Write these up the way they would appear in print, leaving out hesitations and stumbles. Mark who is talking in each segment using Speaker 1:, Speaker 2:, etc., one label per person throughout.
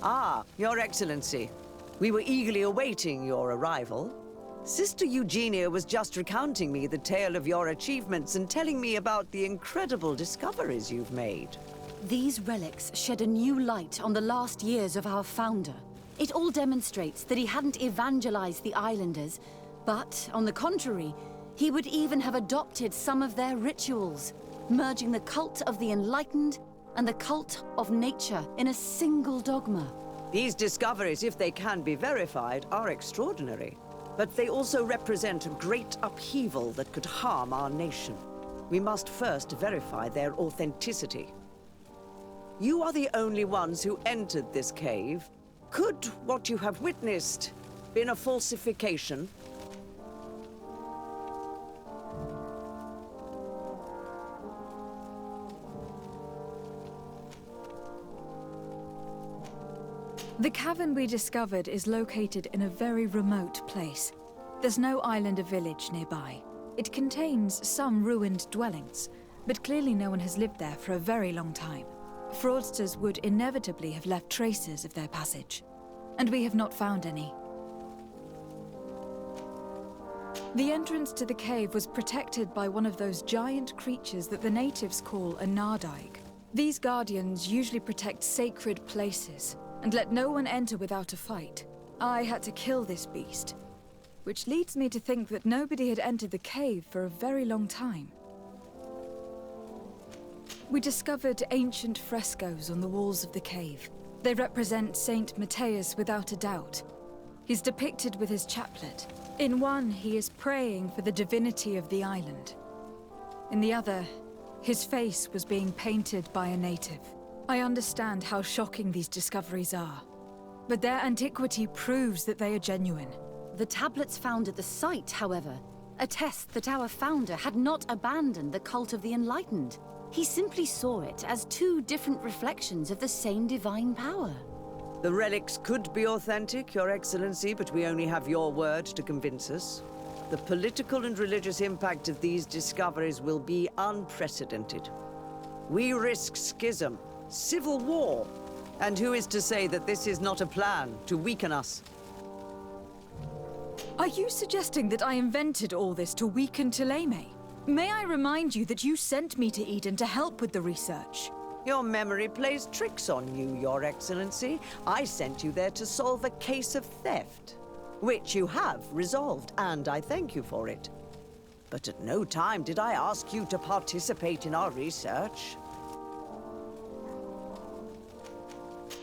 Speaker 1: Ah, Your Excellency. We were eagerly awaiting your arrival. Sister Eugenia was just recounting me the tale of your achievements and telling me about the incredible discoveries you've made.
Speaker 2: These relics shed a new light on the last years of our founder. It all demonstrates that he hadn't evangelized the islanders, but, on the contrary, he would even have adopted some of their rituals, merging the cult of the enlightened and the cult of nature in a single dogma.
Speaker 1: These discoveries, if they can be verified, are extraordinary. But they also represent a great upheaval that could harm our nation. We must first verify their authenticity. You are the only ones who entered this cave. Could what you have witnessed been a falsification?
Speaker 3: The cavern we discovered is located in a very remote place. There's no island or village nearby. It contains some ruined dwellings, but clearly no one has lived there for a very long time. Fraudsters would inevitably have left traces of their passage, and we have not found any. The entrance to the cave was protected by one of those giant creatures that the natives call a nardaig. These guardians usually protect sacred places, and let no one enter without a fight. I had to kill this beast, which leads me to think that nobody had entered the cave for a very long time. We discovered ancient frescoes on the walls of the cave. They represent Saint Matthias without a doubt. He's depicted with his chaplet. In one, he is praying for the divinity of the island. In the other, his face was being painted by a native. I understand how shocking these discoveries are, but their antiquity proves that they are genuine.
Speaker 2: The tablets found at the site, however, attest that our founder had not abandoned the cult of the enlightened. He simply saw it as two different reflections of the same divine power.
Speaker 1: The relics could be authentic, Your Excellency, but we only have your word to convince us. The political and religious impact of these discoveries will be unprecedented. We risk schism, civil war, and who is to say that this is not a plan to weaken us?
Speaker 3: Are you suggesting that I invented all this to weaken Thélème? May I remind you that you sent me to Eden to help with the research?
Speaker 1: Your memory plays tricks on you, Your Excellency. I sent you there to solve a case of theft, which you have resolved, and I thank you for it. But at no time did I ask you to participate in our research.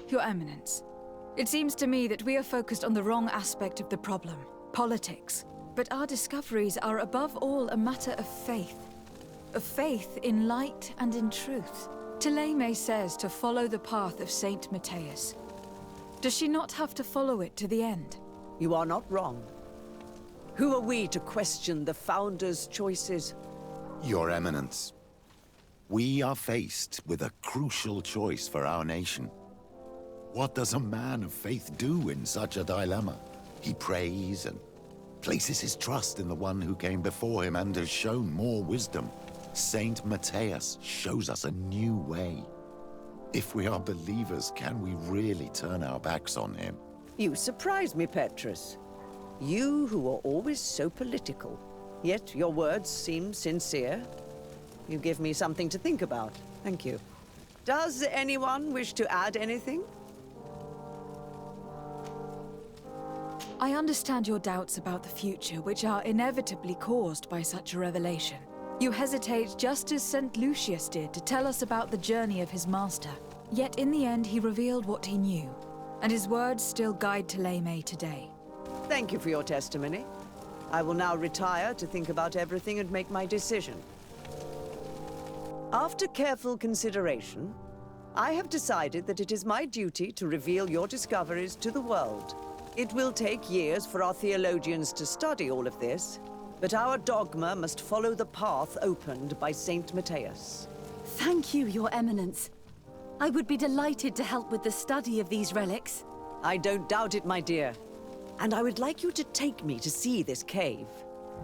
Speaker 3: Your Eminence, it seems to me that we are focused on the wrong aspect of the problem, politics. But our discoveries are above all a matter of faith in light and in truth. Thélème says to follow the path of Saint Matthias. Does she not have to follow it to the end?
Speaker 1: You are not wrong. Who are we to question the Founder's choices?
Speaker 4: Your Eminence, we are faced with a crucial choice for our nation. What does a man of faith do in such a dilemma? He prays and places his trust in the one who came before him and has shown more wisdom. Saint Matthias shows us a new way. If we are believers, can we really turn our backs on him?
Speaker 1: You surprise me, Petrus. You who are always so political, yet your words seem sincere. You give me something to think about. Thank you. Does anyone wish to add anything?
Speaker 3: I understand your doubts about the future, which are inevitably caused by such a revelation. You hesitate just as St. Lucius did to tell us about the journey of his master. Yet in the end he revealed what he knew, and his words still guide Thélème today.
Speaker 1: Thank you for your testimony. I will now retire to think about everything and make my decision. After careful consideration, I have decided that it is my duty to reveal your discoveries to the world. It will take years for our theologians to study all of this, but our dogma must follow the path opened by Saint Matthias.
Speaker 2: Thank you, Your Eminence. I would be delighted to help with the study of these relics.
Speaker 1: I don't doubt it, my dear. And I would like you to take me to see this cave.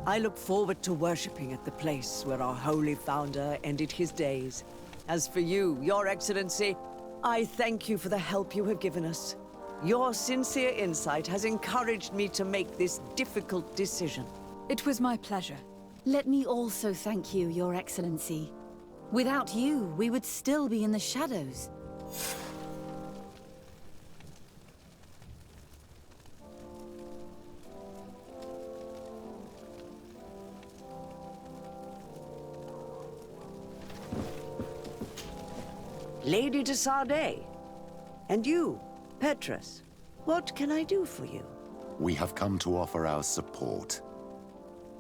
Speaker 1: I look forward to worshipping at the place where our holy founder ended his days. As for you, Your Excellency, I thank you for the help you have given us. Your sincere insight has encouraged me to make this difficult decision.
Speaker 3: It was my pleasure.
Speaker 2: Let me also thank you, Your Excellency. Without you, we would still be in the shadows.
Speaker 1: Lady de Sardet. And you, Petrus. What can I do for you?
Speaker 4: We have come to offer our support.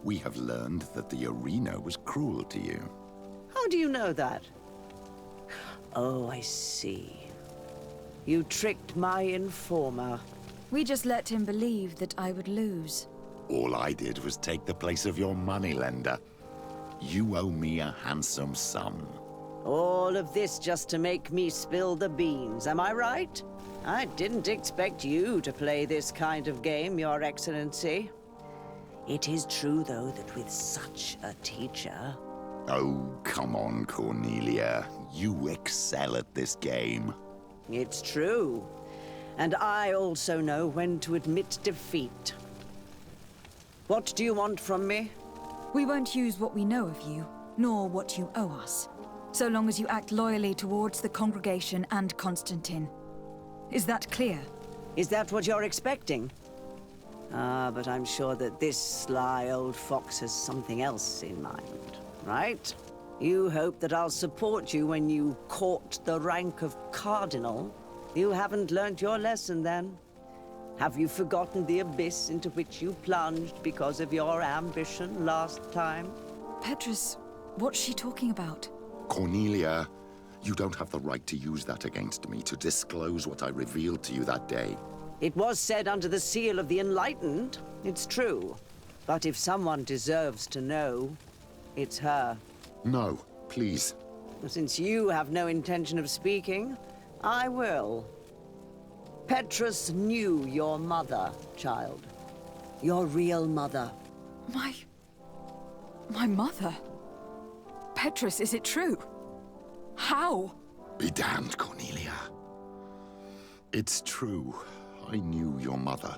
Speaker 4: We have learned that the arena was cruel to you.
Speaker 1: How do you know that? Oh, I see. You tricked my informer.
Speaker 3: We just let him believe that I would lose.
Speaker 4: All I did was take the place of your moneylender. You owe me a handsome sum.
Speaker 1: All of this just to make me spill the beans, am I right? I didn't expect you to play this kind of game, Your Excellency. It is true, though, that with such a teacher...
Speaker 4: Oh, come on, Cornelia. You excel at this game.
Speaker 1: It's true. And I also know when to admit defeat. What do you want from me?
Speaker 3: We won't use what we know of you, nor what you owe us, so long as you act loyally towards the congregation and Constantine. Is that clear?
Speaker 1: Is that what you're expecting? But I'm sure that this sly old fox has something else in mind, right? You hope that I'll support you when you court the rank of cardinal? You haven't learnt your lesson, then? Have you forgotten the abyss into which you plunged because of your ambition last time?
Speaker 3: Petrus, what's she talking about?
Speaker 4: Cornelia, you don't have the right to use that against me, to disclose what I revealed to you that day.
Speaker 1: It was said under the seal of the Enlightened, it's true. But if someone deserves to know, it's her.
Speaker 4: No, please.
Speaker 1: Since you have no intention of speaking, I will. Petrus knew your mother, child. Your real mother.
Speaker 3: My mother? Petrus, is it true? How?
Speaker 4: Be damned, Cornelia. It's true. I knew your mother.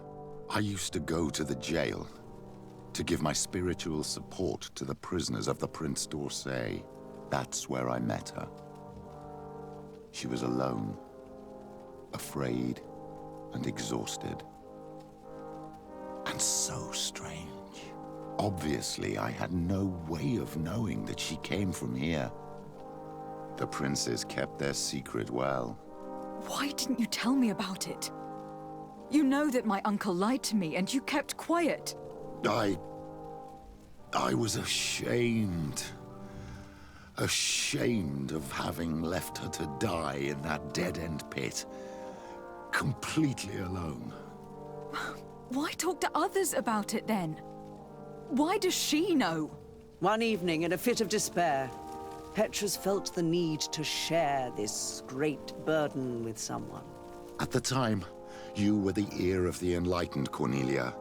Speaker 4: I used to go to the jail to give my spiritual support to the prisoners of the Prince d'Orsay. That's where I met her. She was alone, afraid, and exhausted. And so strange. Obviously, I had no way of knowing that she came from here. The princes kept their secret well.
Speaker 3: Why didn't you tell me about it? You know that my uncle lied to me, and you kept quiet.
Speaker 4: I was ashamed. Ashamed of having left her to die in that dead-end pit. Completely alone.
Speaker 3: Why talk to others about it, then? Why does she know?
Speaker 1: One evening, in a fit of despair, Petrus felt the need to share this great burden with someone.
Speaker 4: At the time, you were the ear of the enlightened, Cornelia.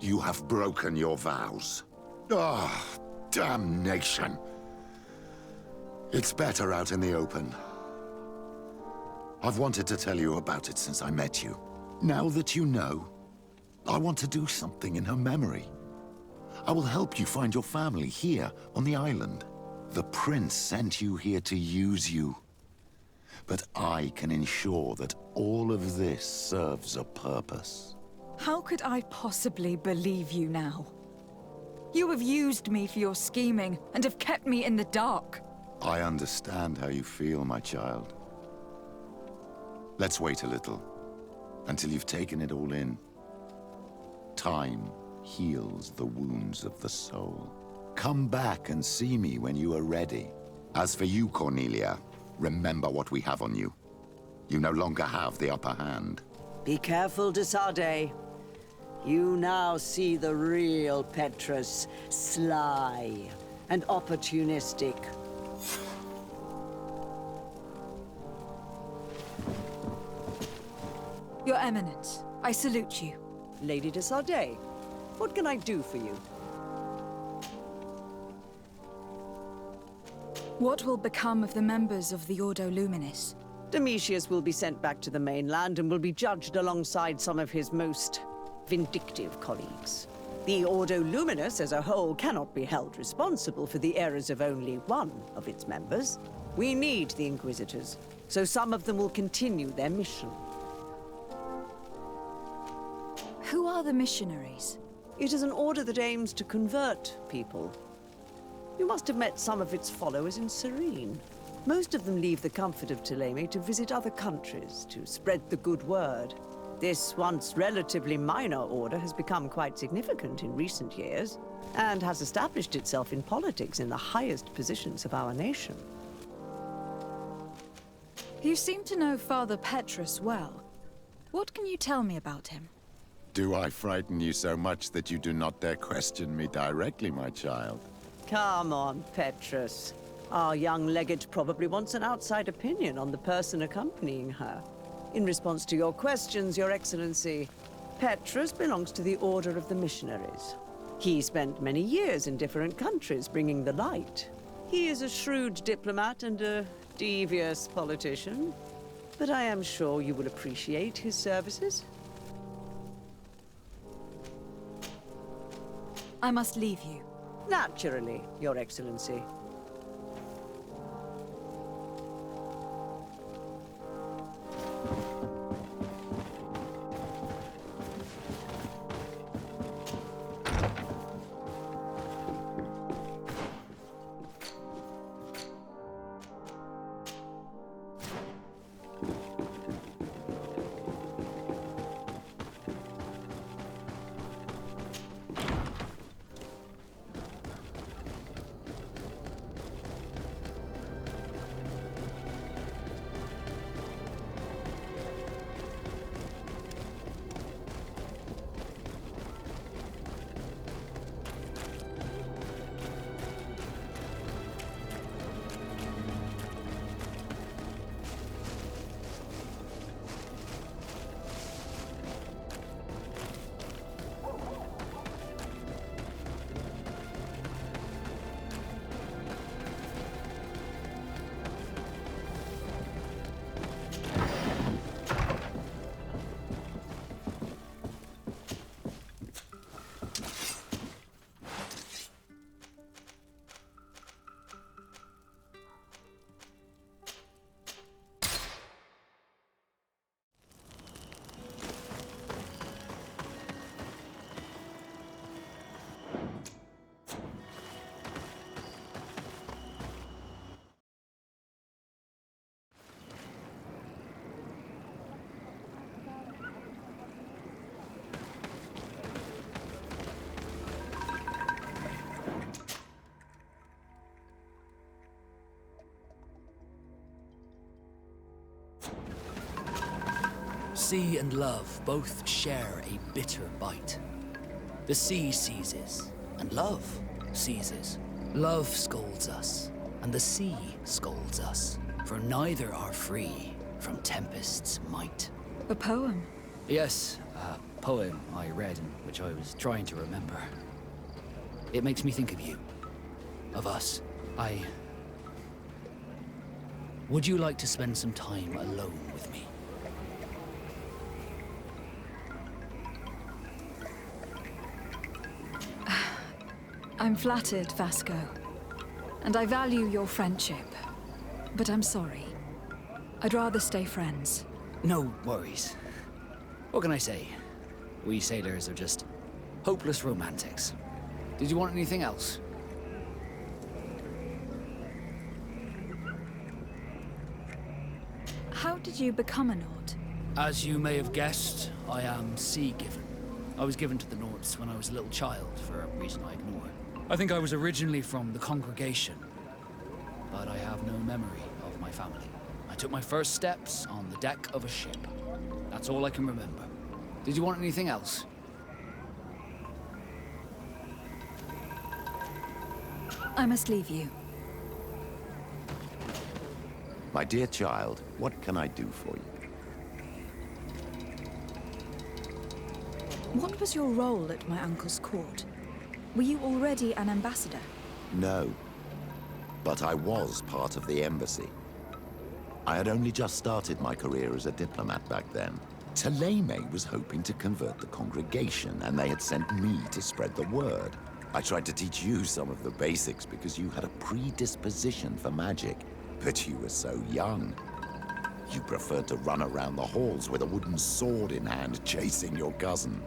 Speaker 4: You have broken your vows. Ah, damnation. It's better out in the open. I've wanted to tell you about it since I met you. Now that you know, I want to do something in her memory. I will help you find your family here on the island. The prince sent you here to use you. But I can ensure that all of this serves a purpose.
Speaker 3: How could I possibly believe you now? You have used me for your scheming and have kept me in the dark.
Speaker 4: I understand how you feel, my child. Let's wait a little, until you've taken it all in. Time heals the wounds of the soul. Come back and see me when you are ready. As for you, Cornelia, remember what we have on you. You no longer have the upper hand.
Speaker 1: Be careful, de Sardet. You now see the real Petrus, sly and opportunistic.
Speaker 3: Your Eminence, I salute you.
Speaker 1: Lady de Sardet, what can I do for you?
Speaker 3: What will become of the members of the Ordo Luminis?
Speaker 1: Domitius will be sent back to the mainland and will be judged alongside some of his most vindictive colleagues. The Ordo Luminus as a whole cannot be held responsible for the errors of only one of its members. We need the Inquisitors, so some of them will continue their mission.
Speaker 3: Who are the missionaries?
Speaker 1: It is an order that aims to convert people. You must have met some of its followers in Serene. Most of them leave the comfort of Thélème to visit other countries, to spread the good word. This once relatively minor order has become quite significant in recent years, and has established itself in politics in the highest positions of our nation.
Speaker 3: You seem to know Father Petrus well. What can you tell me about him?
Speaker 4: Do I frighten you so much that you do not dare question me directly, my child?
Speaker 1: Come on, Petrus. Our young legate probably wants an outside opinion on the person accompanying her. In response to your questions, Your Excellency, Petrus belongs to the Order of the Missionaries. He spent many years in different countries bringing the light. He is a shrewd diplomat and a devious politician, but I am sure you will appreciate his services.
Speaker 3: I must leave you.
Speaker 1: Naturally, Your Excellency.
Speaker 5: Sea and love both share a bitter bite. The sea seizes, and love seizes. Love scolds us, and the sea scolds us, for neither are free from tempest's might.
Speaker 3: A poem?
Speaker 5: Yes, a poem I read in which I was trying to remember. It makes me think of you, of us. Would you like to spend some time alone with me?
Speaker 3: I'm flattered, Vasco. And I value your friendship. But I'm sorry. I'd rather stay friends.
Speaker 5: No worries. What can I say? We sailors are just hopeless romantics. Did you want anything else?
Speaker 3: How did you become a Nord?
Speaker 5: As you may have guessed, I am sea-given. I was given to the Nords when I was a little child, for a reason I ignore. I think I was originally from the congregation, but I have no memory of my family. I took my first steps on the deck of a ship. That's all I can remember. Did you want anything else?
Speaker 3: I must leave you.
Speaker 4: My dear child, what can I do for you?
Speaker 3: What was your role at my uncle's court? Were you already an ambassador?
Speaker 4: No, but I was part of the embassy. I had only just started my career as a diplomat back then. Thélème was hoping to convert the congregation, and they had sent me to spread the word. I tried to teach you some of the basics because you had a predisposition for magic, but you were so young. You preferred to run around the halls with a wooden sword in hand, chasing your cousin.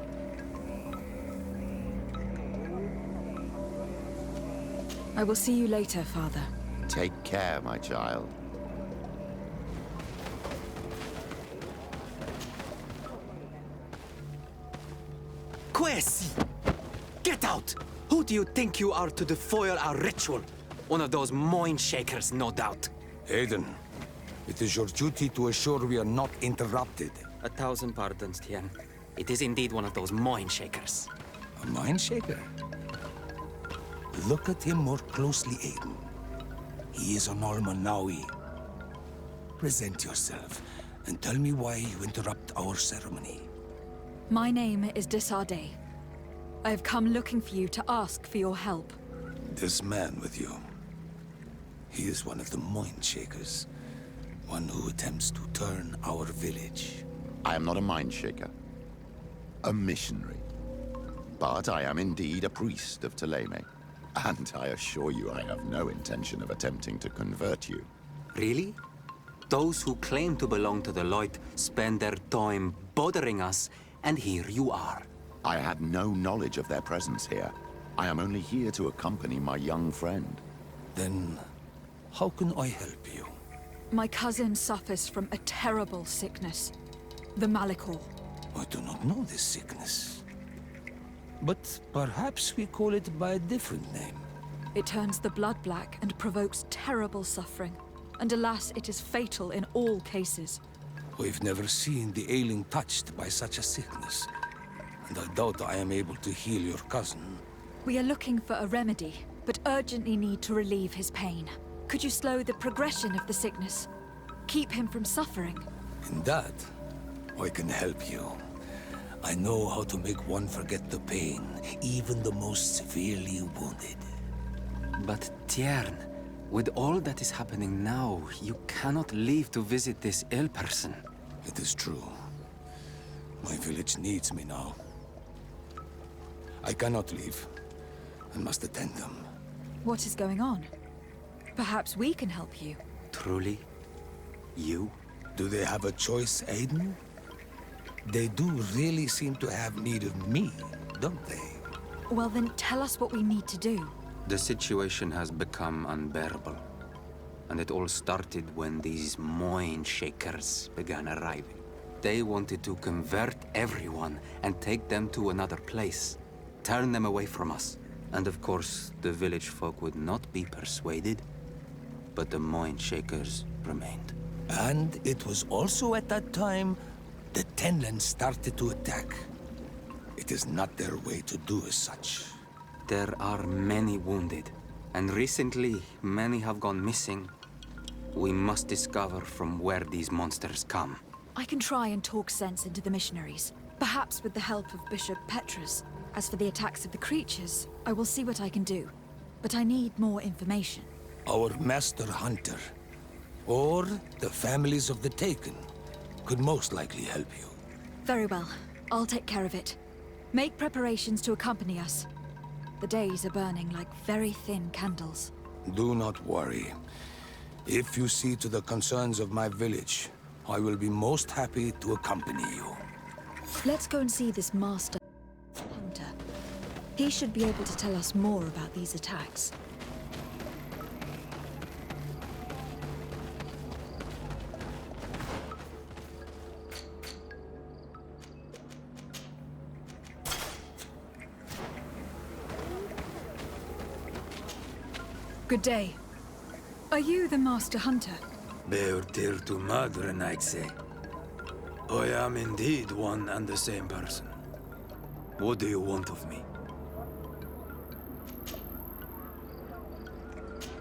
Speaker 3: I will see you later, Father.
Speaker 4: Take care, my child.
Speaker 6: Quesi! Get out! Who do you think you are to foil our ritual? One of those mind shakers, no doubt.
Speaker 7: Aiden, it is your duty to assure we are not interrupted.
Speaker 6: 1,000 pardons, Tien. It is indeed one of those mind shakers.
Speaker 7: A mind shaker? Look at him more closely, Aiden. He is an Almanawi. Present yourself and tell me why you interrupt our ceremony.
Speaker 3: My name is Desade. I have come looking for you to ask for your help.
Speaker 7: This man with you, he is one of the mind shakers. One who attempts to turn our village.
Speaker 4: I am not a mind shaker. A missionary. But I am indeed a priest of Thélème. And I assure you I have no intention of attempting to convert you.
Speaker 6: Really? Those who claim to belong to the light spend their time bothering us, and here you are.
Speaker 4: I had no knowledge of their presence here. I am only here to accompany my young friend.
Speaker 7: Then, how can I help you?
Speaker 3: My cousin suffers from a terrible sickness. The Malikor.
Speaker 7: I do not know this sickness. But perhaps we call it by a different name.
Speaker 3: It turns the blood black and provokes terrible suffering. And alas, it is fatal in all cases.
Speaker 7: We've never seen the ailing touched by such a sickness. And I doubt I am able to heal your cousin.
Speaker 3: We are looking for a remedy, but urgently need to relieve his pain. Could you slow the progression of the sickness? Keep him from suffering?
Speaker 7: In that, I can help you. I know how to make one forget the pain, even the most severely wounded.
Speaker 6: But Tiern, with all that is happening now, you cannot leave to visit this ill person.
Speaker 7: It is true. My village needs me now. I cannot leave. I must attend them.
Speaker 3: What is going on? Perhaps we can help you.
Speaker 6: Truly? You?
Speaker 7: Do they have a choice, Aiden? They do really seem to have need of me, don't they?
Speaker 3: Well then, tell us what we need to do.
Speaker 6: The situation has become unbearable. And it all started when these mind shakers began arriving. They wanted to convert everyone and take them to another place. Turn them away from us. And of course, the village folk would not be persuaded. But the mind shakers remained.
Speaker 7: And it was also at that time the Tenland started to attack. It is not their way to do as such.
Speaker 6: There are many wounded, and recently many have gone missing. We must discover from where these monsters come.
Speaker 3: I can try and talk sense into the missionaries, perhaps with the help of Bishop Petrus. As for the attacks of the creatures, I will see what I can do. But I need more information.
Speaker 7: Our master hunter, or the families of the Taken, could most likely help you.
Speaker 3: Very well. I'll take care of it. Make preparations to accompany us. The days are burning like very thin candles.
Speaker 7: Do not worry. If you see to the concerns of my village, I will be most happy to accompany you.
Speaker 3: Let's go and see this master hunter. He should be able to tell us more about these attacks. Good day. Are you the Master Hunter?
Speaker 8: Beortir tu madre, I'd say. I am indeed one and the same person. What do you want of me?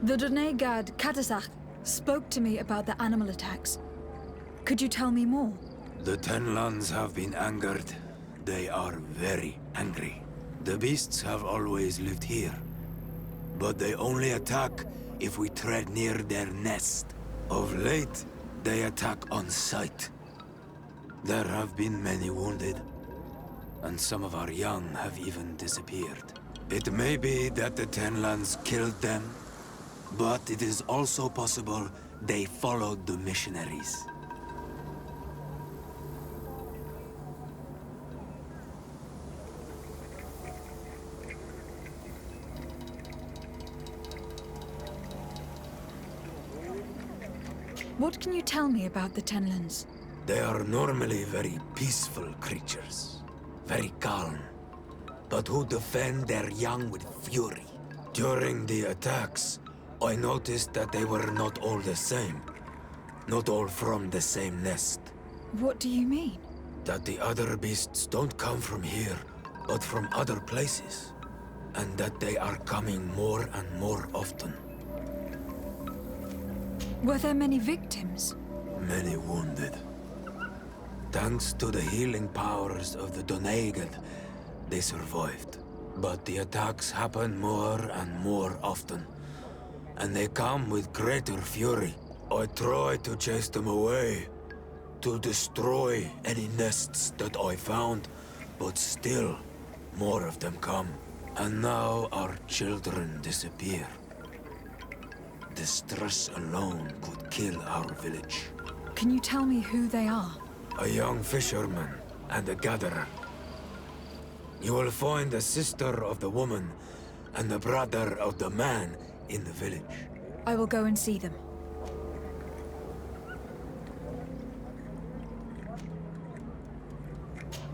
Speaker 3: The Donegad Katasach spoke to me about the animal attacks. Could you tell me more?
Speaker 8: The Tenlands have been angered. They are very angry. The beasts have always lived here. But they only attack if we tread near their nest. Of late, They attack on sight. There have been many wounded, and some of our young have even disappeared. It may be that the Tenlands killed them, but it is also possible they followed the missionaries.
Speaker 3: What can you tell me about the Tenlands?
Speaker 8: They are normally very peaceful creatures, very calm, but who defend their young with fury. During the attacks, I noticed that they were not all the same. Not all from the same nest.
Speaker 3: What do you mean?
Speaker 8: That the other beasts don't come from here, but from other places. And that they are coming more and more often.
Speaker 3: Were there many victims?
Speaker 8: Many wounded. Thanks to the healing powers of the Doneigad, they survived. But the attacks happen more and more often. And they come with greater fury. I try to chase them away, to destroy any nests that I found, but still, more of them come. And now our children disappear. The stress alone could kill our village.
Speaker 3: Can you tell me who they are?
Speaker 8: A young fisherman and a gatherer. You will find the sister of the woman and the brother of the man in the village.
Speaker 3: I will go and see them.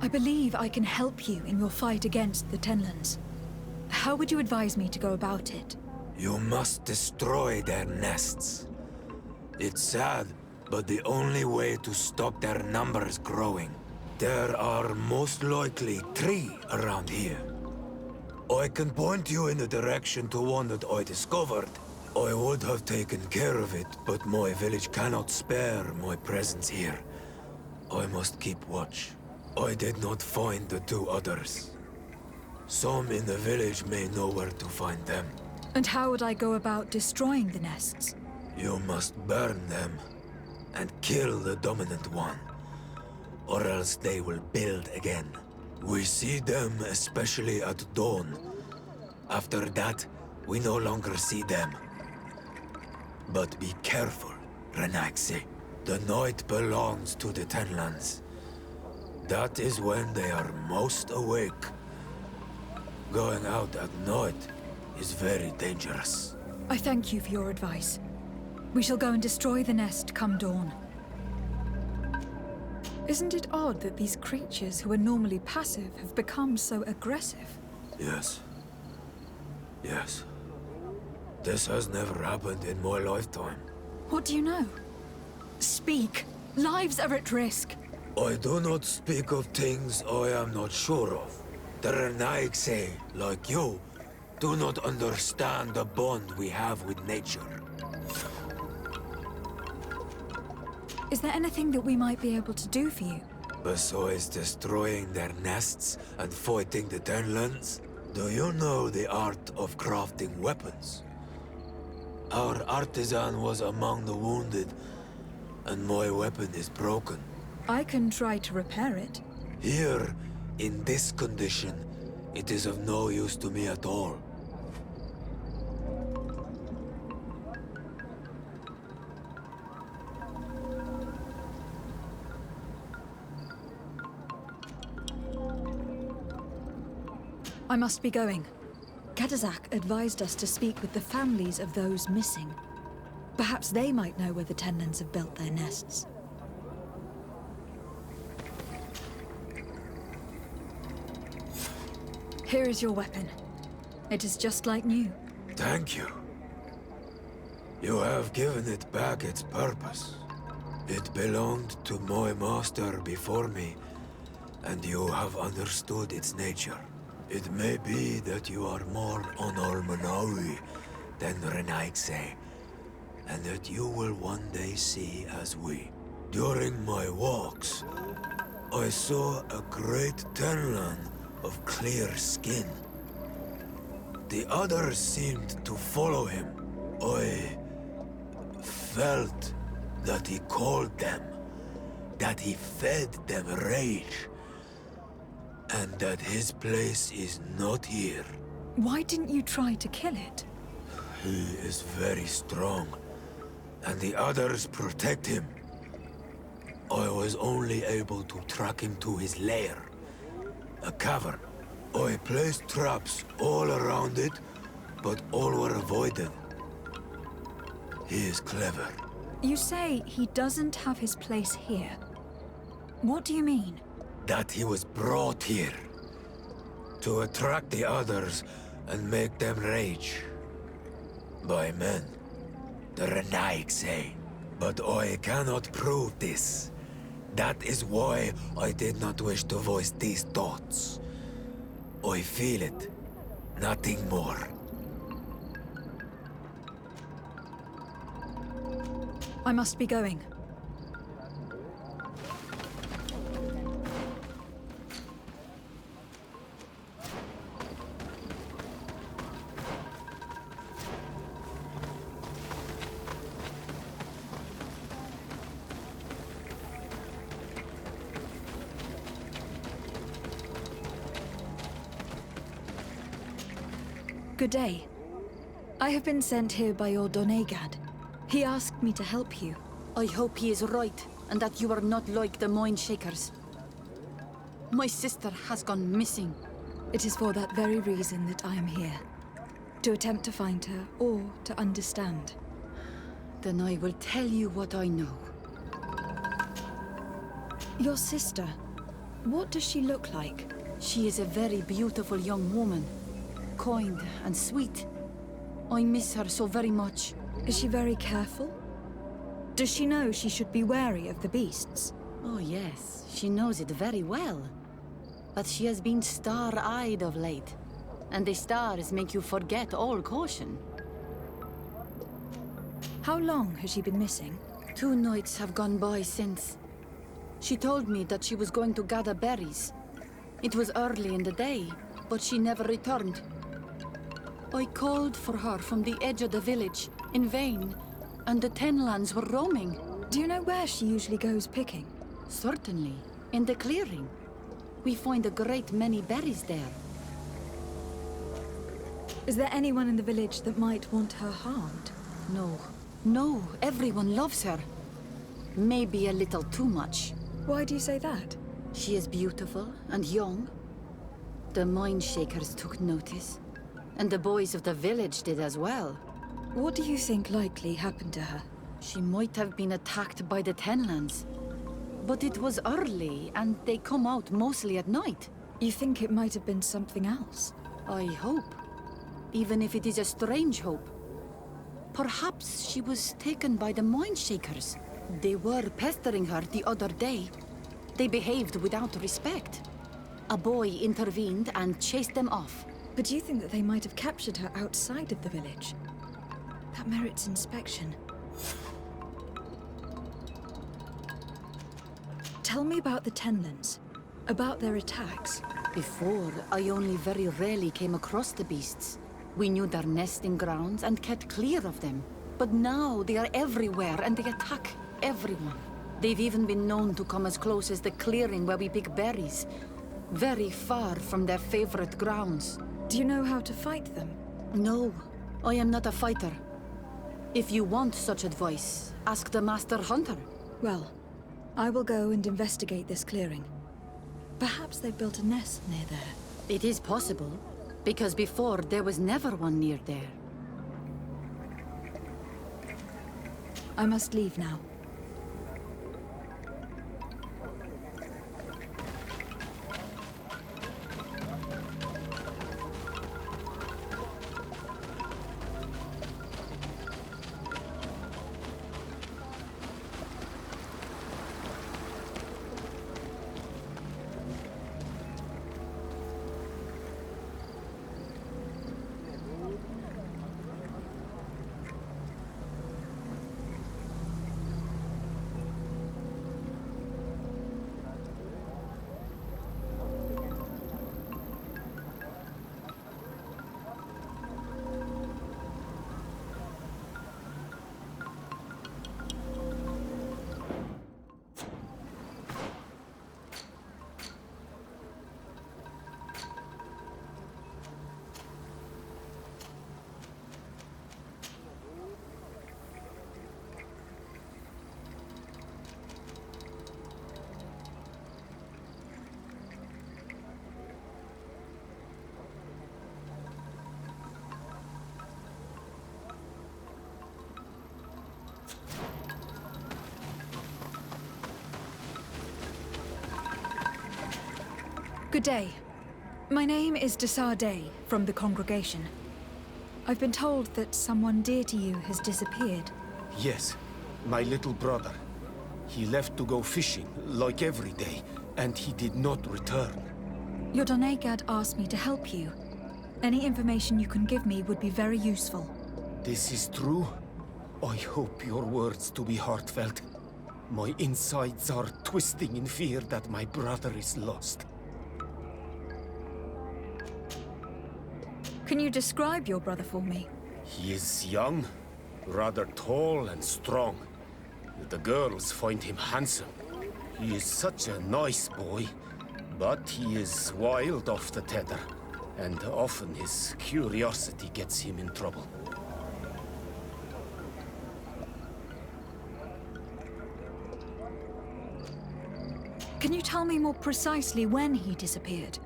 Speaker 3: I believe I can help you in your fight against the Tenlands. How would you advise me to go about it?
Speaker 8: You must destroy their nests. It's sad, but the only way to stop their numbers growing. There are most likely 3 around here. I can point you in the direction to one that I discovered. I would have taken care of it, but my village cannot spare my presence here. I must keep watch. I did not find the 2 others. Some in the village may know where to find them.
Speaker 3: And how would I go about destroying the nests?
Speaker 8: You must burn them and kill the dominant one, or else they will build again. We see them especially at dawn. After that, we no longer see them. But be careful, Renaxe. The night belongs to the Tenlands. That is when they are most awake. Going out at night is very dangerous.
Speaker 3: I thank you for your advice. We shall go and destroy the nest come dawn. Isn't it odd that these creatures who are normally passive have become so aggressive?
Speaker 8: Yes. Yes. This has never happened in my lifetime.
Speaker 3: What do you know? Speak! Lives are at risk!
Speaker 8: I do not speak of things I am not sure of. The Renaigse, like you, do not understand the bond we have with nature.
Speaker 3: Is there anything that we might be able to do for you?
Speaker 8: Besides destroying their nests and fighting the Tenlands, do you know the art of crafting weapons? Our artisan was among the wounded, and my weapon is broken.
Speaker 3: I can try to repair it.
Speaker 8: Here, in this condition, it is of no use to me at all.
Speaker 3: I must be going. Kadazak advised us to speak with the families of those missing. Perhaps they might know where the Tenlands have built their nests. Here is your weapon. It is just like new.
Speaker 8: Thank you. You have given it back its purpose. It belonged to my master before me, and you have understood its nature. It may be that you are more on Almanawi than Renaigse, and that you will one day see as we. During my walks, I saw a great Tenland of clear skin. The others seemed to follow him. I felt that he called them, that he fed them rage, and that his place is not here.
Speaker 3: Why didn't you try to kill it?
Speaker 8: He is very strong, and the others protect him. I was only able to track him to his lair, a cavern. I placed traps all around it, but all were avoided. He is clever.
Speaker 3: You say he doesn't have his place here. What do you mean?
Speaker 8: That he was brought here to attract the others and make them rage. By men, the Renaig say. But I cannot prove this. That is why I did not wish to voice these thoughts. I feel it, nothing more.
Speaker 3: I must be going. Good day. I have been sent here by your Donegad. He asked me to help you.
Speaker 2: I hope he is right, and that you are not like the Mind Shakers. My sister has gone missing.
Speaker 3: It is for that very reason that I am here. To attempt to find her, or to understand.
Speaker 2: Then I will tell you what I know.
Speaker 3: Your sister, what does she look like?
Speaker 2: She is a very beautiful young woman. Kind and sweet. I miss her so very much.
Speaker 3: Is she very careful? Does she know she should be wary of the beasts?
Speaker 2: Oh yes, she knows it very well. But she has been star-eyed of late. And the stars make you forget all caution.
Speaker 3: How long has she been missing?
Speaker 2: 2 nights have gone by since. She told me that she was going to gather berries. It was early in the day, but she never returned. I called for her from the edge of the village, in vain, and the Tenlands were roaming.
Speaker 3: Do you know where she usually goes picking?
Speaker 2: Certainly, in the clearing. We find a great many berries there.
Speaker 3: Is there anyone in the village that might want her harmed?
Speaker 2: No, everyone loves her. Maybe a little too much.
Speaker 3: Why do you say that?
Speaker 2: She is beautiful and young. The Mind Shakers took notice. And the boys of the village did as well.
Speaker 3: What do you think likely happened to her?
Speaker 2: She might have been attacked by the Tenlands. But it was early, and they come out mostly at night.
Speaker 3: You think it might have been something else?
Speaker 2: I hope. Even if it is a strange hope. Perhaps she was taken by the Mind Shakers. They were pestering her the other day. They behaved without respect. A boy intervened and chased them off.
Speaker 3: But do you think that they might have captured her outside of the village? That merits inspection. Tell me about the Tenlands, about their attacks.
Speaker 2: Before, I only very rarely came across the beasts. We knew their nesting grounds and kept clear of them. But now they are everywhere and they attack everyone. They've even been known to come as close as the clearing where we pick berries. Very far from their favorite grounds.
Speaker 3: Do you know how to fight them?
Speaker 2: No, I am not a fighter. If you want such advice, ask the Master Hunter.
Speaker 3: Well, I will go and investigate this clearing. Perhaps they built a nest near there.
Speaker 2: It is possible, because before there was never one near there.
Speaker 3: I must leave now. Good day. My name is Desardet from the congregation. I've been told that someone dear to you has disappeared.
Speaker 9: Yes, my little brother. He left to go fishing, like every day, and he did not return.
Speaker 3: Your Donegad asked me to help you. Any information you can give me would be very useful.
Speaker 9: This is true? I hope your words to be heartfelt. My insides are twisting in fear that my brother is lost.
Speaker 3: Can you describe your brother for me?
Speaker 9: He is young, rather tall and strong. The girls find him handsome. He is such a nice boy, but he is wild off the tether, and often his curiosity gets him in trouble.
Speaker 3: Can you tell me more precisely when he disappeared?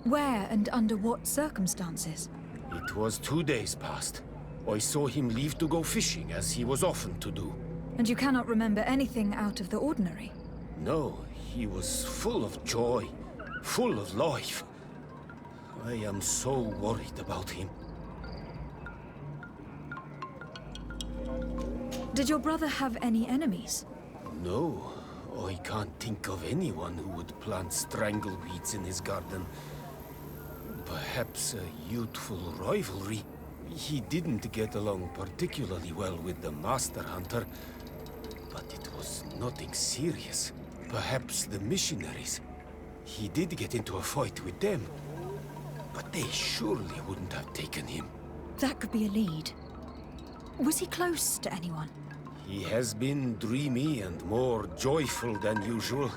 Speaker 3: Where and under what circumstances?
Speaker 9: It was 2 days past. I saw him leave to go fishing, as he was often to do.
Speaker 3: And you cannot remember anything out of the ordinary?
Speaker 9: No, he was full of joy, full of life. I am so worried about him.
Speaker 3: Did your brother have any enemies?
Speaker 9: No, I can't think of anyone who would plant strangleweeds in his garden. Perhaps a youthful rivalry. He didn't get along particularly well with the Master Hunter, but it was nothing serious. Perhaps the missionaries. He did get into a fight with them, but they surely wouldn't have taken him.
Speaker 3: That could be a lead. Was he close to anyone?
Speaker 9: He has been dreamy and more joyful than usual.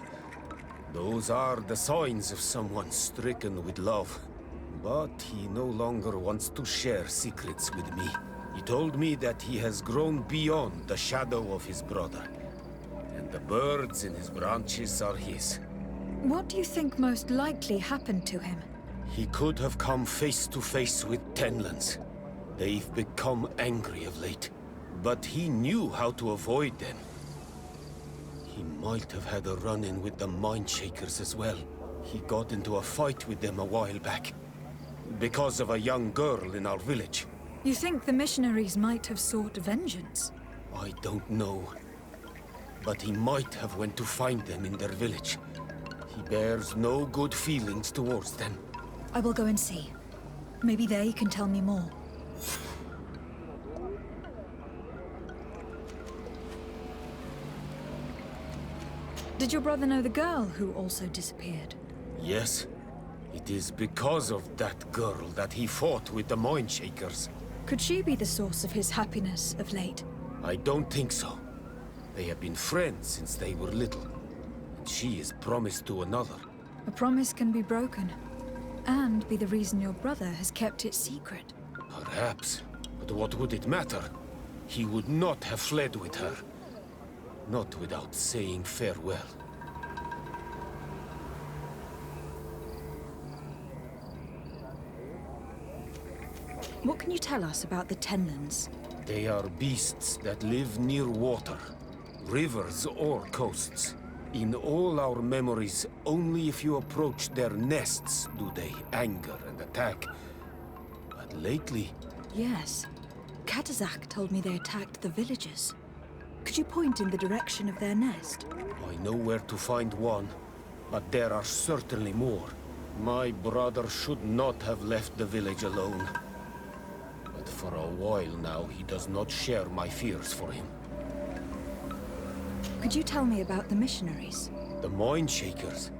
Speaker 9: Those are the signs of someone stricken with love. But he no longer wants to share secrets with me. He told me that he has grown beyond the shadow of his brother. And the birds in his branches are his.
Speaker 3: What do you think most likely happened to him?
Speaker 9: He could have come face to face with Tenlands. They've become angry of late. But he knew how to avoid them. He might have had a run-in with the Mindshakers as well. He got into a fight with them a while back. Because of a young girl in our village.
Speaker 3: You think the missionaries might have sought vengeance?
Speaker 9: I don't know. But he might have went to find them in their village. He bears no good feelings towards them.
Speaker 3: I will go and see. Maybe they can tell me more. Did your brother know the girl who also disappeared?
Speaker 9: Yes. It is because of that girl that he fought with the Mindshakers.
Speaker 3: Could she be the source of his happiness of late?
Speaker 9: I don't think so. They have been friends since they were little. And she is promised to another.
Speaker 3: A promise can be broken. And be the reason your brother has kept it secret.
Speaker 9: Perhaps. But what would it matter? He would not have fled with her. Not without saying farewell.
Speaker 3: What can you tell us about the Tenlands?
Speaker 9: They are beasts that live near water, rivers or coasts. In all our memories, only if you approach their nests do they anger and attack. But lately...
Speaker 3: Yes. Katazak told me they attacked the villagers. Could you point in the direction of their nest?
Speaker 9: I know where to find one, but there are certainly more. My brother should not have left the village alone. But for a while now, he does not share my fears for him.
Speaker 3: Could you tell me about the missionaries?
Speaker 9: The Mindshakers.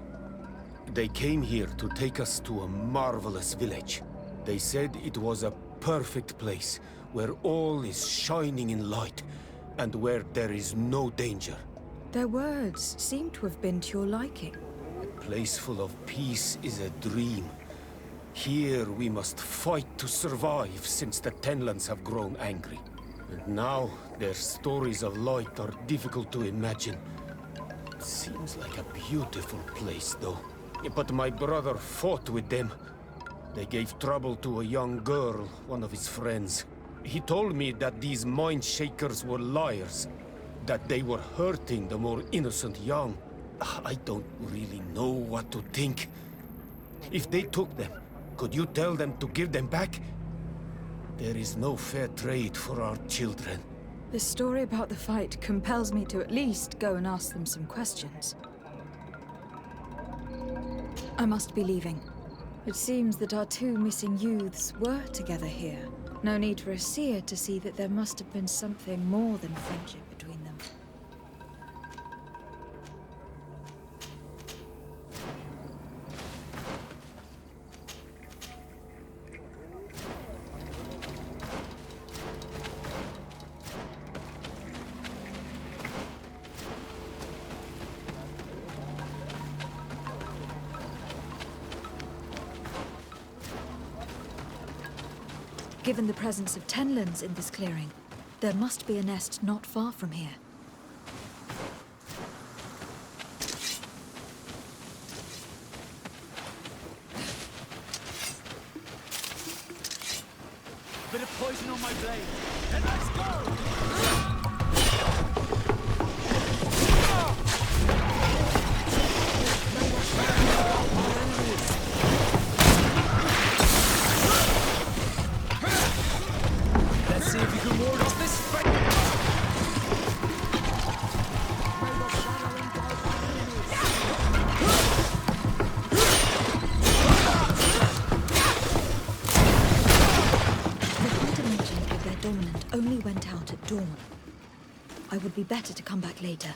Speaker 9: They came here to take us to a marvelous village. They said it was a perfect place, where all is shining in light, and where there is no danger.
Speaker 3: Their words seem to have been to your liking.
Speaker 9: A place full of peace is a dream. Here we must fight to survive, since the Tenlands have grown angry. And now, their stories of light are difficult to imagine. It seems like a beautiful place, though. But my brother fought with them. They gave trouble to a young girl, one of his friends. He told me that these Mindshakers were liars, that they were hurting the more innocent young. I don't really know what to think. If they took them, could you tell them to give them back? There is no fair trade for our children.
Speaker 3: The story about the fight compels me to at least go and ask them some questions. I must be leaving. It seems that our two missing youths were together here. No need for a seer to see that there must have been something more than friendship between them. Given the presence of Tenlands in this clearing, there must be a nest not far from here.
Speaker 5: Bit of poison on my blade. And let's go! Let's see if you can ward off this fight.
Speaker 3: The hunter mentioned that their dominant only went out at dawn. I would be better to come back later.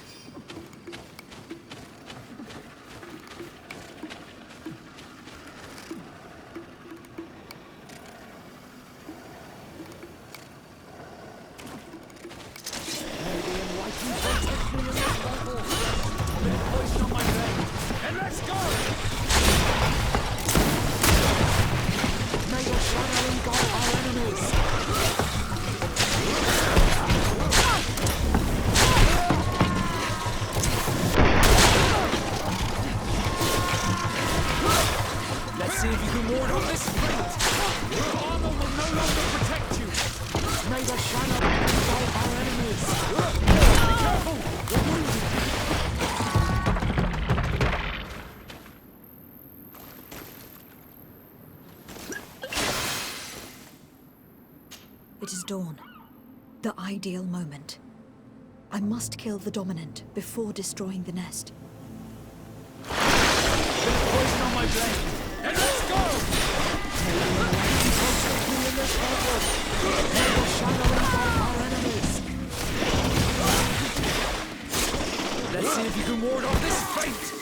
Speaker 5: Poison on my blade. And let's go!
Speaker 10: May your shadowing guide our enemies!
Speaker 5: Let's see if you can ward off this fate. Your armor will no longer protect you.
Speaker 10: May the shadow guide our enemies!
Speaker 5: Be careful! You're wounded.
Speaker 3: It is dawn. The ideal moment. I must kill the dominant before destroying the nest.
Speaker 5: Poison on my blade. And let's go!
Speaker 10: May your shadow guide our enemies!
Speaker 5: Let's see if you can ward off this fate.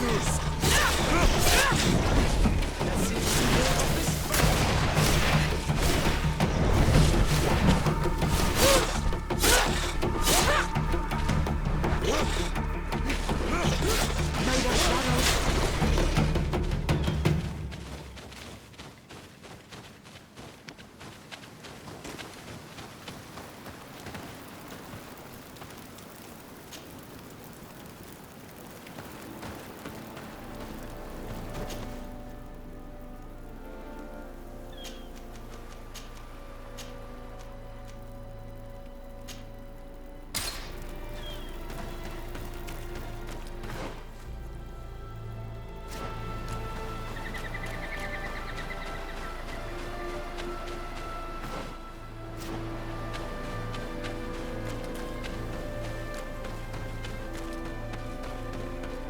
Speaker 3: enemies!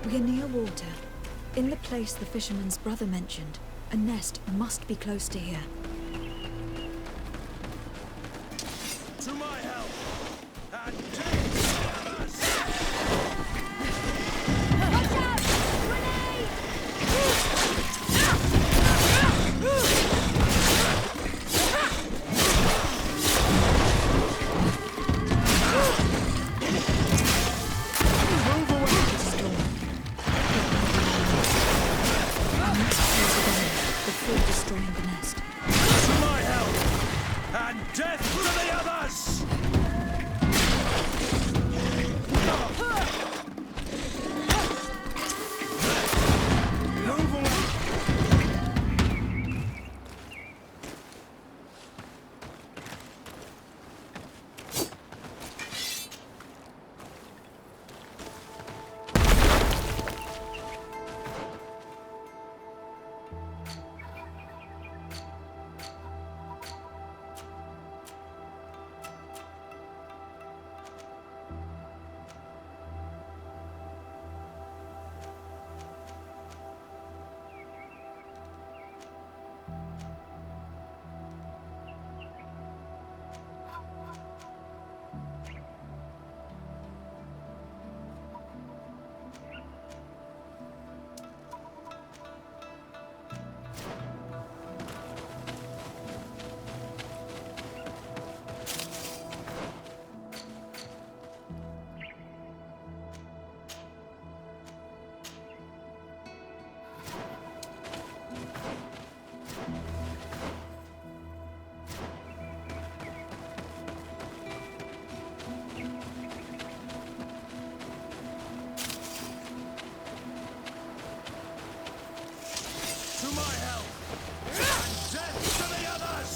Speaker 3: We are near water. In the place the fisherman's brother mentioned, a nest must be close to here.
Speaker 9: To my help! And take the others!
Speaker 10: Watch out! Grenade!
Speaker 3: Move away, Storm. Before destroying the nest.
Speaker 9: To my help! And death to the others! Move away! To my help! And death to the others!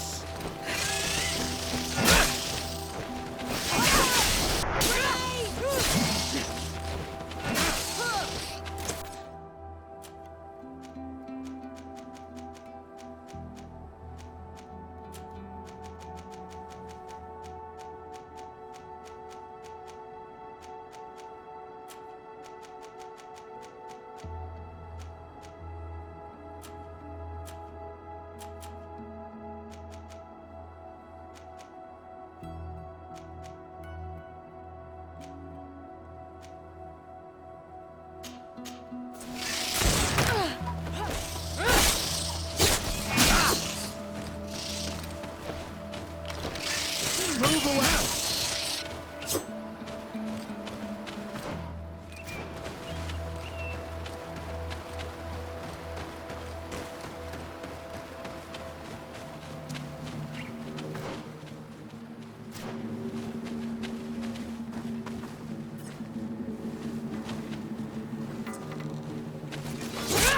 Speaker 9: Move away!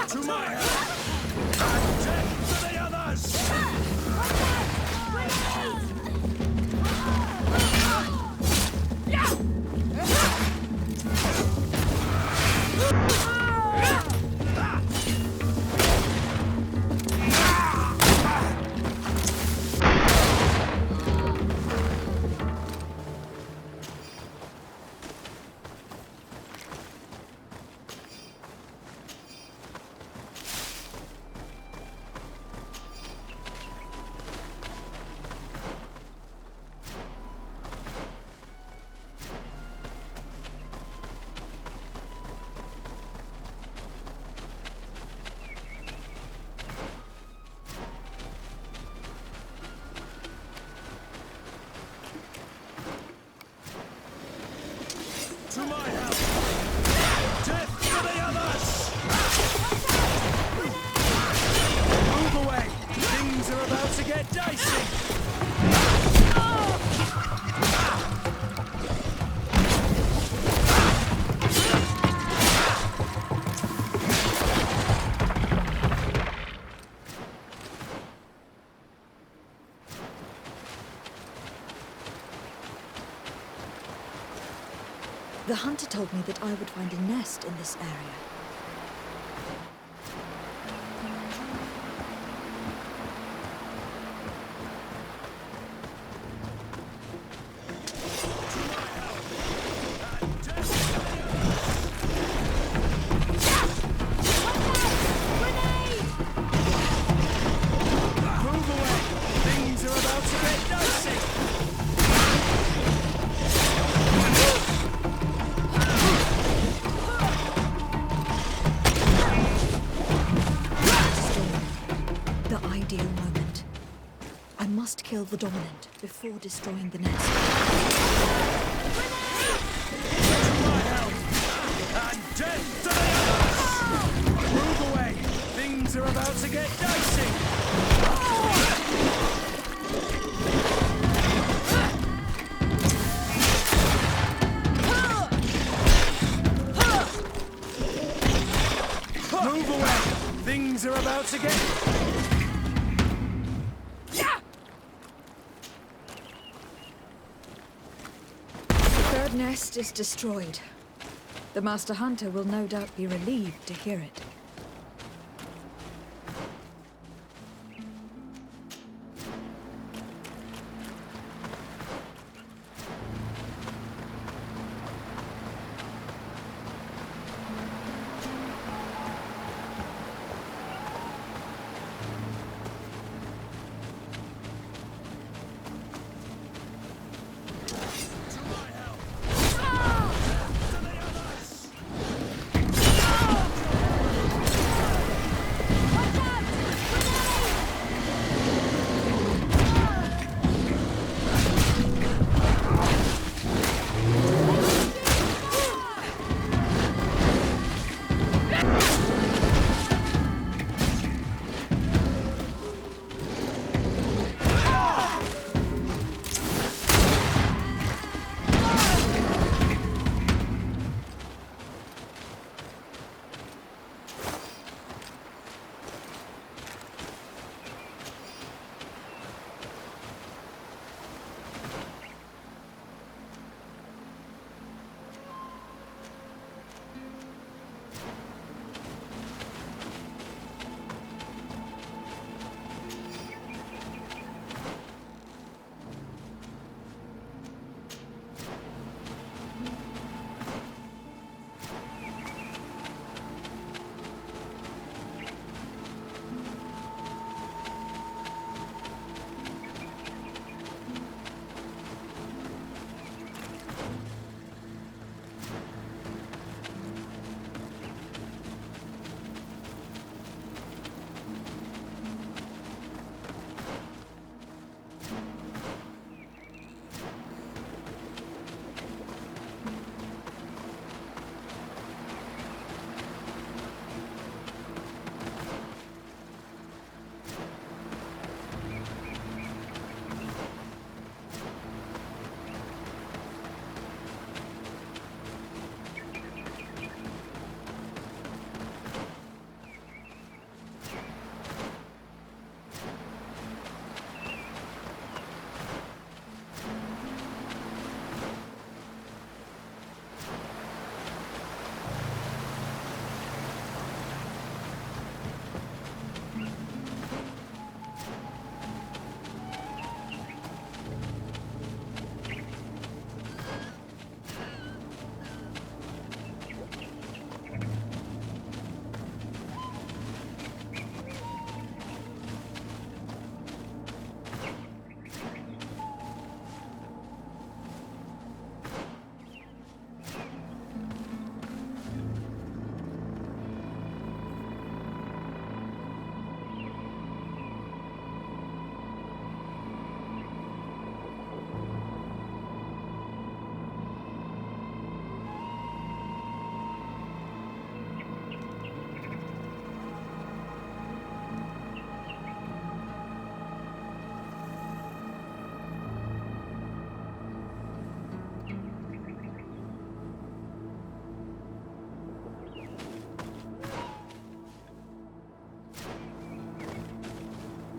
Speaker 9: To my help! And death to the others!
Speaker 5: get dicey!
Speaker 3: The hunter told me that I would find a nest in this area.
Speaker 5: Move away! Things are about to get dicey!
Speaker 3: The ideal moment. I must kill the dominant before destroying the nest.
Speaker 5: My help! And death to the others! Move away! Things are about to get dicey! Move away! Things are about to get...
Speaker 3: The third nest is destroyed. The Master Hunter will no doubt be relieved to hear it.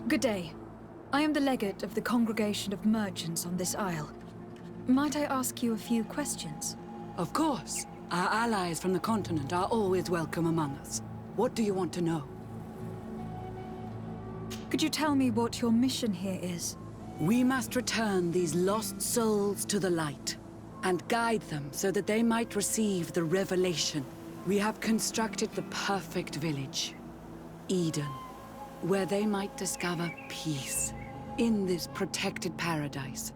Speaker 3: Good day. I am the legate of the Congregation of Merchants on this isle. Might I ask you a few questions?
Speaker 11: Of course. Our allies from the continent are always welcome among us. What do you want to know?
Speaker 3: Could you tell me what your mission here is?
Speaker 11: We must return these lost souls to the light, and guide them so that they might receive the revelation. We have constructed the perfect village, Eden, where they might discover peace. In this protected paradise,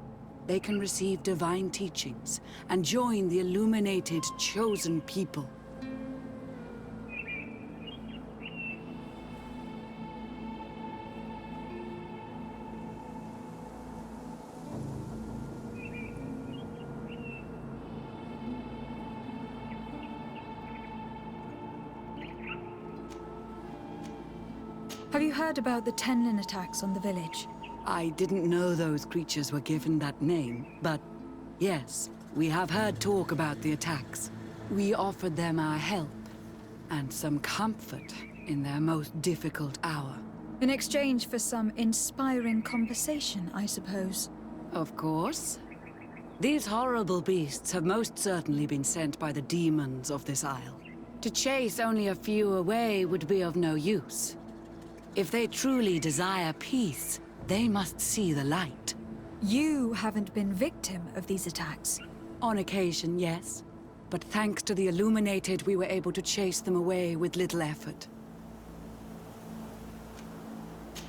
Speaker 11: they can receive divine teachings and join the illuminated, chosen people.
Speaker 3: Have you heard about the Tenlin attacks on the village?
Speaker 11: I didn't know those creatures were given that name, but yes, we have heard talk about the attacks. We offered them our help and some comfort in their most difficult hour.
Speaker 3: In exchange for some inspiring conversation, I suppose.
Speaker 11: Of course. These horrible beasts have most certainly been sent by the demons of this isle. To chase only a few away would be of no use. If they truly desire peace, they must see the light.
Speaker 3: You haven't been victim of these attacks.
Speaker 11: On occasion, yes. But thanks to the Illuminated, we were able to chase them away with little effort.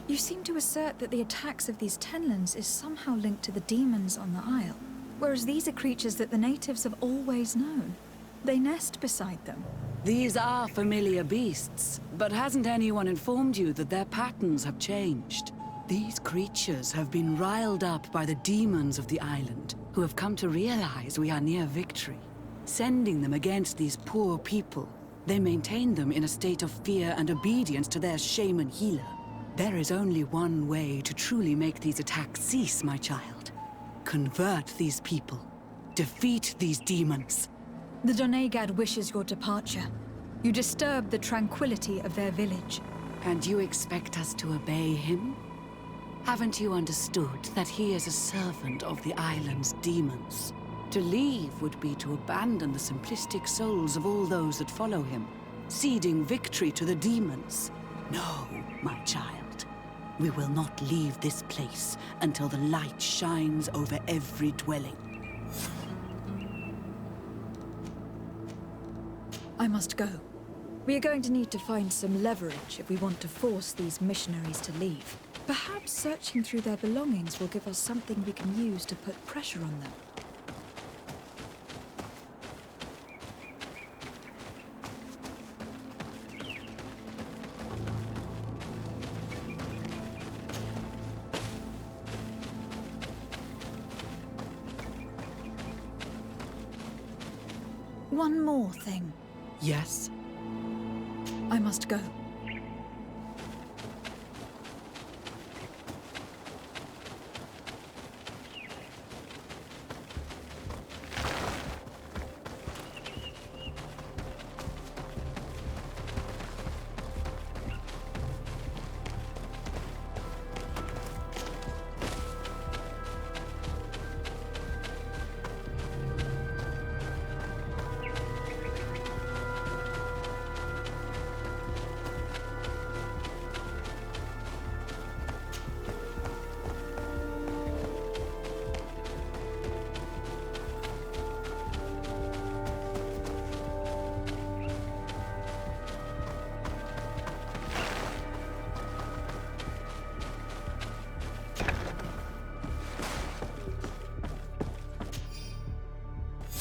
Speaker 3: You seem to assert that the attacks of these Tenlins is somehow linked to the demons on the isle, whereas these are creatures that the natives have always known. They nest beside them.
Speaker 11: These are familiar beasts, but hasn't anyone informed you that their patterns have changed? These creatures have been riled up by the demons of the island, who have come to realize we are near victory. Sending them against these poor people, they maintain them in a state of fear and obedience to their shaman healer. There is only one way to truly make these attacks cease, my child. Convert these people. Defeat these demons.
Speaker 3: The Doneigad wishes your departure. You disturb the tranquility of their village.
Speaker 11: And you expect us to obey him? Haven't you understood that he is a servant of the island's demons? To leave would be to abandon the simplistic souls of all those that follow him, ceding victory to the demons. No, my child. We will not leave this place until the light shines over every dwelling.
Speaker 3: I must go. We are going to need to find some leverage if we want to force these missionaries to leave. Perhaps searching through their belongings will give us something we can use to put pressure on them. One more thing.
Speaker 11: Yes?
Speaker 3: I must go.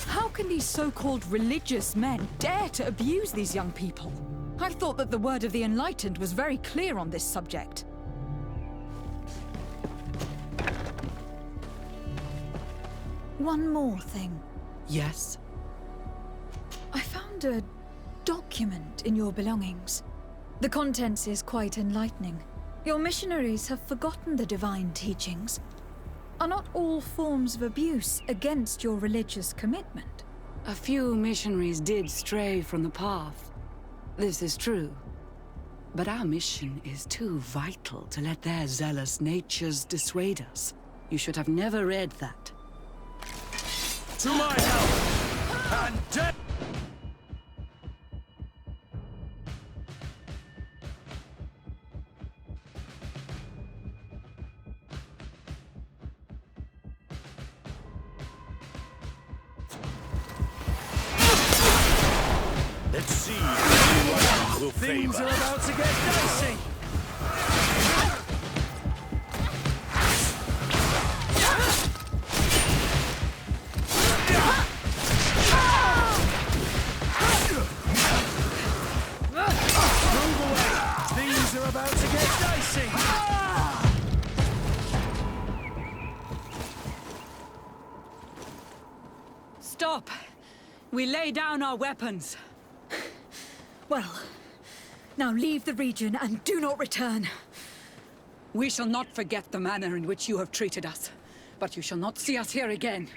Speaker 3: How can these so-called religious men dare to abuse these young people? I thought that the word of the Enlightened was very clear on this subject. One more thing.
Speaker 11: Yes?
Speaker 3: I found a document in your belongings. The contents is quite enlightening. Your missionaries have forgotten the divine teachings. Are not all forms of abuse against your religious commitment?
Speaker 11: A few missionaries did stray from the path. This is true. But our mission is too vital to let their zealous natures dissuade us. You should have never read that.
Speaker 9: To my help! And death! Let's see if will
Speaker 5: Things
Speaker 9: favor.
Speaker 5: are about to get dicey! Move away! Things are about to get dicey!
Speaker 11: Stop! We lay down our weapons.
Speaker 3: Well, now leave the region and do not return.
Speaker 11: We shall not forget the manner in which you have treated us, but you shall not see us here again.